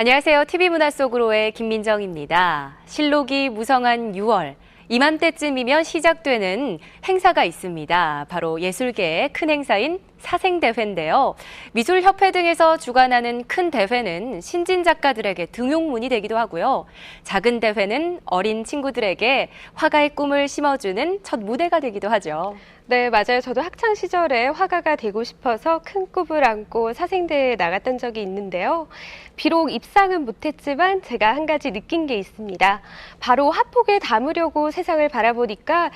안녕하세요. TV문화 속으로의 김민정입니다. 실록이 무성한 6월, 이맘때쯤이면 시작되는 행사가 있습니다. 바로 예술계의 큰 행사인 사생대회인데요. 미술협회 등에서 주관하는 큰 대회는 신진 작가들에게 등용문이 되기도 하고요. 작은 대회는 어린 친구들에게 화가의 꿈을 심어주는 첫 무대가 되기도 하죠. 네, 맞아요. 저도 학창 시절에 화가가 되고 싶어서 큰 꿈을 안고 사생대회에 나갔던 적이 있는데요. 비록 입상은 못했지만 제가 한 가지 느낀 게 있습니다. 바로 화폭에 담으려고 세상을 바라보니까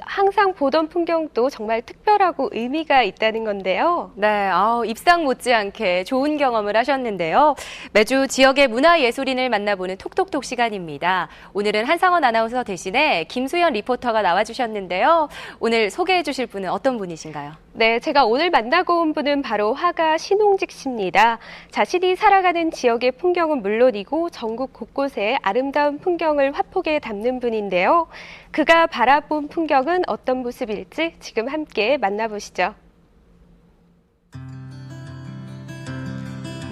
항상 보던 풍경도 정말 특별하고 의미가 있다는 건데요. 네, 입상 못지않게 좋은 경험을 하셨는데요. 매주 지역의 문화예술인을 만나보는 톡톡톡 시간입니다. 오늘은 한상원 아나운서 대신에 김수연 리포터가 나와주셨는데요. 오늘 소개해 주실 분은 어떤 분이신가요? 네, 제가 오늘 만나고 온 분은 바로 화가 신홍직 씨입니다. 자신이 살아가는 지역의 풍경은 물론이고 전국 곳곳에 아름다운 풍경을 화폭에 담는 분인데요. 그가 바라본 풍경은 어떤 모습일지 지금 함께 만나보시죠.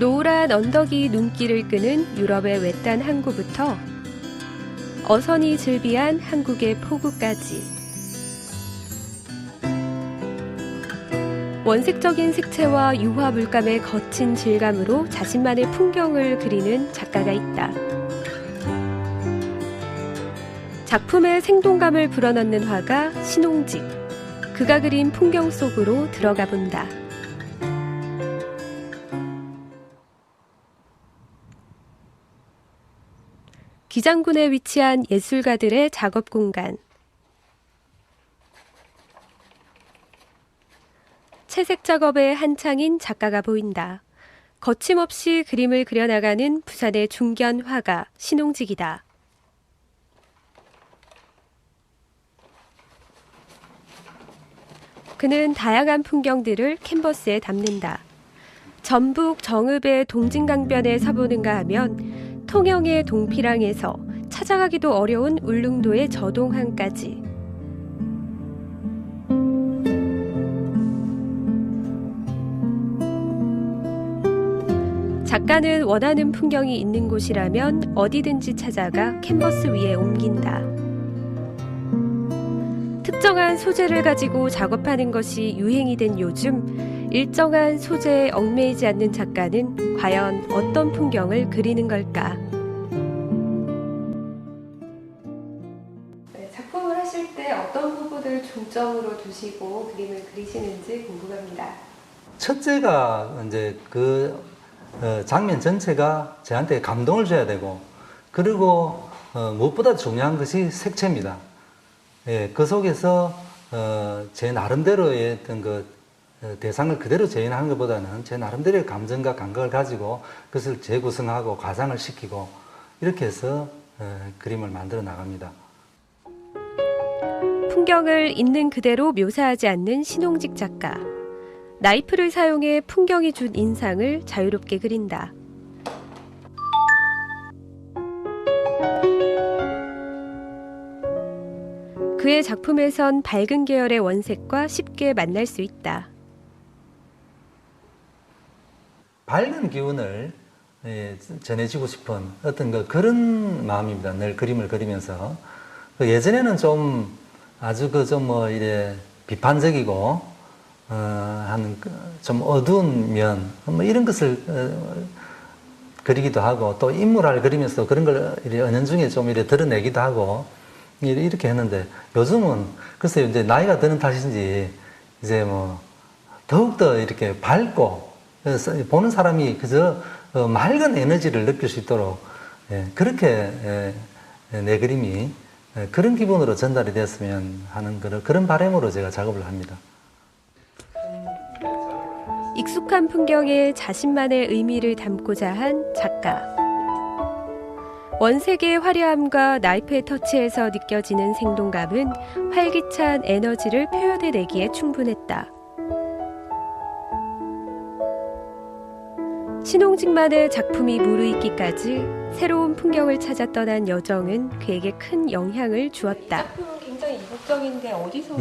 노란 언덕이 눈길을 끄는 유럽의 외딴 항구부터 어선이 즐비한 한국의 포구까지 원색적인 색채와 유화 물감의 거친 질감으로 자신만의 풍경을 그리는 작가가 있다. 작품에 생동감을 불어넣는 화가 신홍직. 그가 그린 풍경 속으로 들어가 본다. 기장군에 위치한 예술가들의 작업 공간. 채색 작업에 한창인 작가가 보인다. 거침없이 그림을 그려나가는 부산의 중견 화가 신홍직이다. 그는 다양한 풍경들을 캔버스에 담는다. 전북 정읍의 동진강변에 서보는가 하면 통영의 동피랑에서 찾아가기도 어려운 울릉도의 저동항까지 작가는 원하는 풍경이 있는 곳이라면 어디든지 찾아가 캔버스 위에 옮긴다. 특정한 소재를 가지고 작업하는 것이 유행이 된 요즘, 일정한 소재에 얽매이지 않는 작가는 과연 어떤 풍경을 그리는 걸까? 네, 작품을 하실 때 어떤 부분을 중점으로 두시고 그림을 그리시는지 궁금합니다. 첫째가 이제 장면 전체가 저한테 감동을 줘야 되고, 그리고 무엇보다 중요한 것이 색채입니다. 예, 그 속에서 제 나름대로의 어떤 대상을 그대로 재현하는 것보다는 제 나름대로의 감정과 감각을 가지고 그것을 재구성하고 가상을 시키고 이렇게 해서 그림을 만들어 나갑니다. 풍경을 있는 그대로 묘사하지 않는 신홍직 작가. 나이프를 사용해 풍경이 준 인상을 자유롭게 그린다. 그의 작품에선 밝은 계열의 원색과 쉽게 만날 수 있다. 밝은 기운을 전해주고 싶은 어떤 그런 마음입니다. 늘 그림을 그리면서. 예전에는 좀 아주 이래 비판적이고 좀 어두운 면, 이런 것을 그리기도 하고, 또 인물을 그리면서 그런 걸 은연중에 좀 드러내기도 하고, 이렇게 했는데, 요즘은, 글쎄요, 이제 나이가 드는 탓인지, 이제 더욱더 이렇게 밝고, 보는 사람이 그저 맑은 에너지를 느낄 수 있도록, 그렇게 내 그림이 그런 기분으로 전달이 됐으면 하는 그런 바람으로 제가 작업을 합니다. 익숙한 풍경에 자신만의 의미를 담고자 한 작가. 원색의 화려함과 나이프의 터치에서 느껴지는 생동감은 활기찬 에너지를 표현해내기에 충분했다. 신홍직만의 작품이 무르익기까지 새로운 풍경을 찾아 떠난 여정은 그에게 큰 영향을 주었다. 굉장히 이국적인데 어디서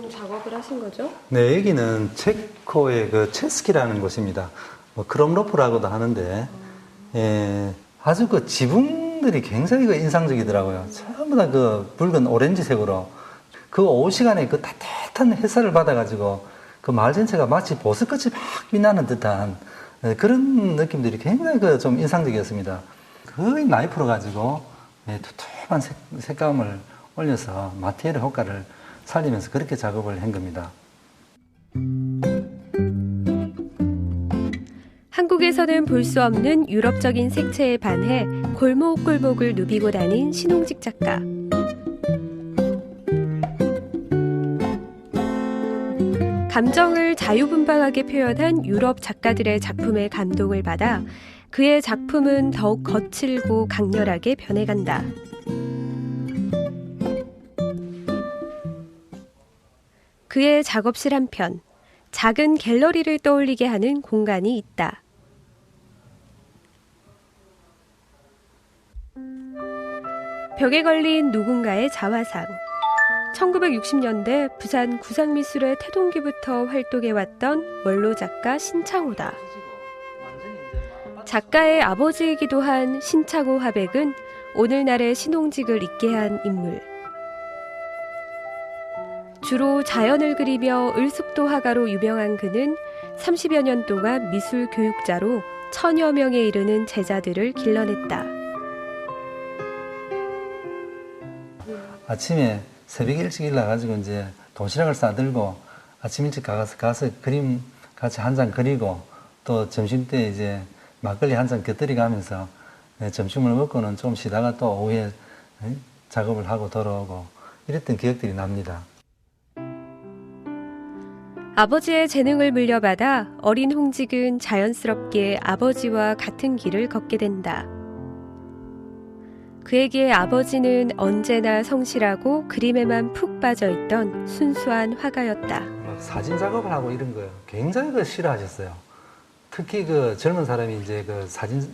작업을 하신 거죠? 네, 여기는 체코의 체스키라는 곳입니다. 크롬로프라고도 하는데, 아주 그 지붕들이 굉장히 그 인상적이더라고요. 전부 다 그 붉은 오렌지색으로 그 오후 시간에 그 따뜻한 햇살을 받아가지고 그 마을 전체가 마치 보석같이 막 빛나는 듯한 그런 느낌들이 굉장히 그 좀 인상적이었습니다. 거의 나이프로 가지고 두툼한 색감을 올려서 마테리얼 효과를 살리면서 그렇게 작업을 한 겁니다. 한국에서는 볼 수 없는 유럽적인 색채에 반해 골목골목을 누비고 다닌 신홍직 작가. 감정을 자유분방하게 표현한 유럽 작가들의 작품에 감동을 받아 그의 작품은 더욱 거칠고 강렬하게 변해간다. 그의 작업실 한편, 작은 갤러리를 떠올리게 하는 공간이 있다. 벽에 걸린 누군가의 자화상. 1960년대 부산 구상미술의 태동기부터 활동해왔던 원로 작가 신창호다. 작가의 아버지이기도 한 신창호 화백은 오늘날의 신홍직을 있게 한 인물. 주로 자연을 그리며 을숙도 화가로 유명한 그는 30여 년 동안 미술 교육자로 1000여 명에 이르는 제자들을 길러냈다. 아침에 새벽 일찍 일어나가지고 이제 도시락을 싸들고 아침 일찍 가서 그림 같이 한 장 그리고 또 점심 때 이제 막걸리 한 잔 곁들이 가면서 점심을 먹고는 좀 쉬다가 또 오후에 작업을 하고 돌아오고 이랬던 기억들이 납니다. 아버지의 재능을 물려받아 어린 홍직은 자연스럽게 아버지와 같은 길을 걷게 된다. 그에게 아버지는 언제나 성실하고 그림에만 푹 빠져있던 순수한 화가였다. 사진 작업을 하고 이런 거 굉장히 그 싫어하셨어요. 특히 그 젊은 사람이 이제 그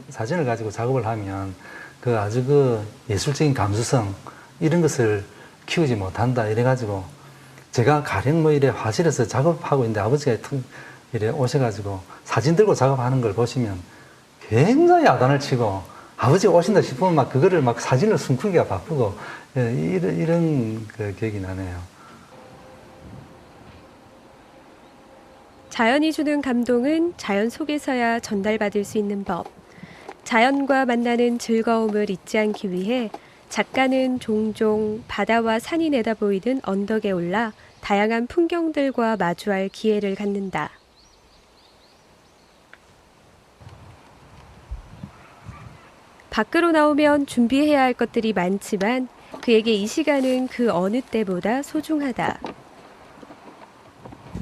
사진을 가지고 작업을 하면 그 아주 그 예술적인 감수성 이런 것을 키우지 못한다 이래가지고 제가 가령 뭐 이래 화실에서 작업하고 있는데 아버지가 이래 오셔가지고 사진 들고 작업하는 걸 보시면 굉장히 야단을 치고 아버지가 오신다 싶으면 막 그거를 막 사진을 숨기기가 바쁘고 이런 그 기억이 나네요. 자연이 주는 감동은 자연 속에서야 전달받을 수 있는 법. 자연과 만나는 즐거움을 잊지 않기 위해 작가는 종종 바다와 산이 내다보이는 언덕에 올라 다양한 풍경들과 마주할 기회를 갖는다. 밖으로 나오면 준비해야 할 것들이 많지만 그에게 이 시간은 그 어느 때보다 소중하다.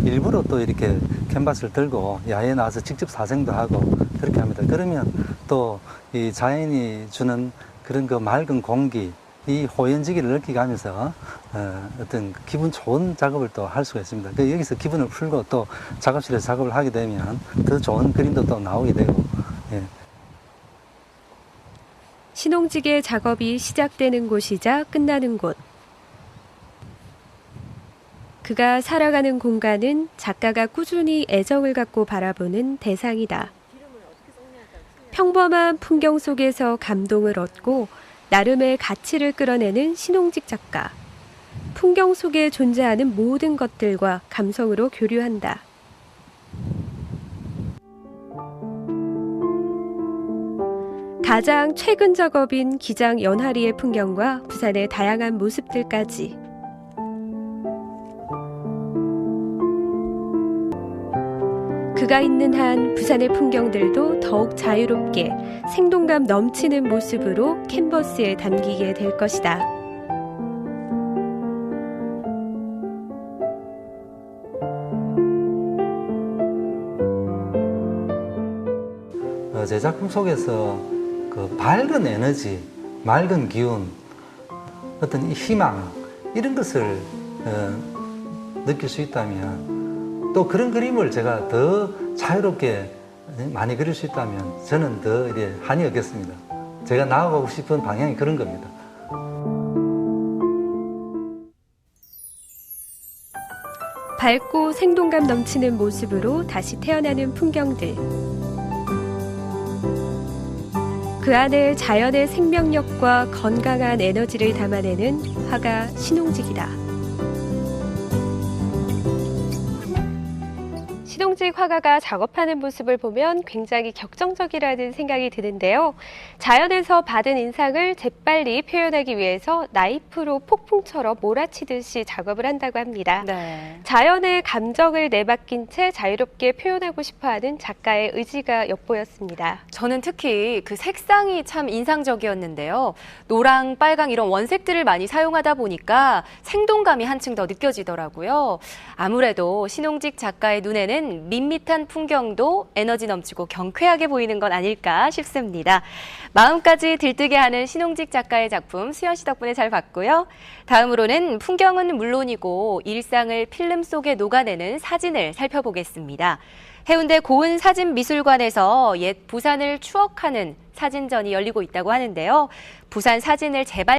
일부러 또 이렇게 캔버스를 들고 야외에 나와서 직접 사생도 하고 그렇게 합니다. 그러면 또 이 자연이 주는 그런 그 맑은 공기, 이 호연지기를 느끼게 하면서 어떤 기분 좋은 작업을 또 할 수가 있습니다. 여기서 기분을 풀고 또 작업실에서 작업을 하게 되면 더 좋은 그림도 또 나오게 되고. 예. 신홍직의 작업이 시작되는 곳이자 끝나는 곳. 그가 살아가는 공간은 작가가 꾸준히 애정을 갖고 바라보는 대상이다. 평범한 풍경 속에서 감동을 얻고 나름의 가치를 끌어내는 신홍직 작가. 풍경 속에 존재하는 모든 것들과 감성으로 교류한다. 가장 최근 작업인 기장 연하리의 풍경과 부산의 다양한 모습들까지. 그가 있는 한 부산의 풍경들도 더욱 자유롭게 생동감 넘치는 모습으로 캔버스에 담기게 될 것이다. 제 작품 속에서 그 밝은 에너지, 맑은 기운, 어떤 이 희망 이런 것을 느낄 수 있다면 또 그런 그림을 제가 더 자유롭게 많이 그릴 수 있다면 저는 더 이제 한이 얻겠습니다. 제가 나아가고 싶은 방향이 그런 겁니다. 밝고 생동감 넘치는 모습으로 다시 태어나는 풍경들. 그 안에 자연의 생명력과 건강한 에너지를 담아내는 화가 신홍직이다. 신홍직 화가가 작업하는 모습을 보면 굉장히 격정적이라는 생각이 드는데요. 자연에서 받은 인상을 재빨리 표현하기 위해서 나이프로 폭풍처럼 몰아치듯이 작업을 한다고 합니다. 네. 자연의 감정을 내맡긴 채 자유롭게 표현하고 싶어하는 작가의 의지가 엿보였습니다. 저는 특히 그 색상이 참 인상적이었는데요. 노랑, 빨강 이런 원색들을 많이 사용하다 보니까 생동감이 한층 더 느껴지더라고요. 아무래도 신홍직 작가의 눈에는 밋밋한 풍경도 에너지 넘치고 경쾌하게 보이는 건 아닐까 싶습니다. 마음까지 들뜨게 하는 신홍직 작가의 작품 수연 씨 덕분에 잘 봤고요. 다음으로는 풍경은 물론이고 일상을 필름 속에 녹아내는 사진을 살펴보겠습니다. 해운대 고은사진미술관에서 옛 부산을 추억하는 사진전이 열리고 있다고 하는데요. 부산 사진을 재발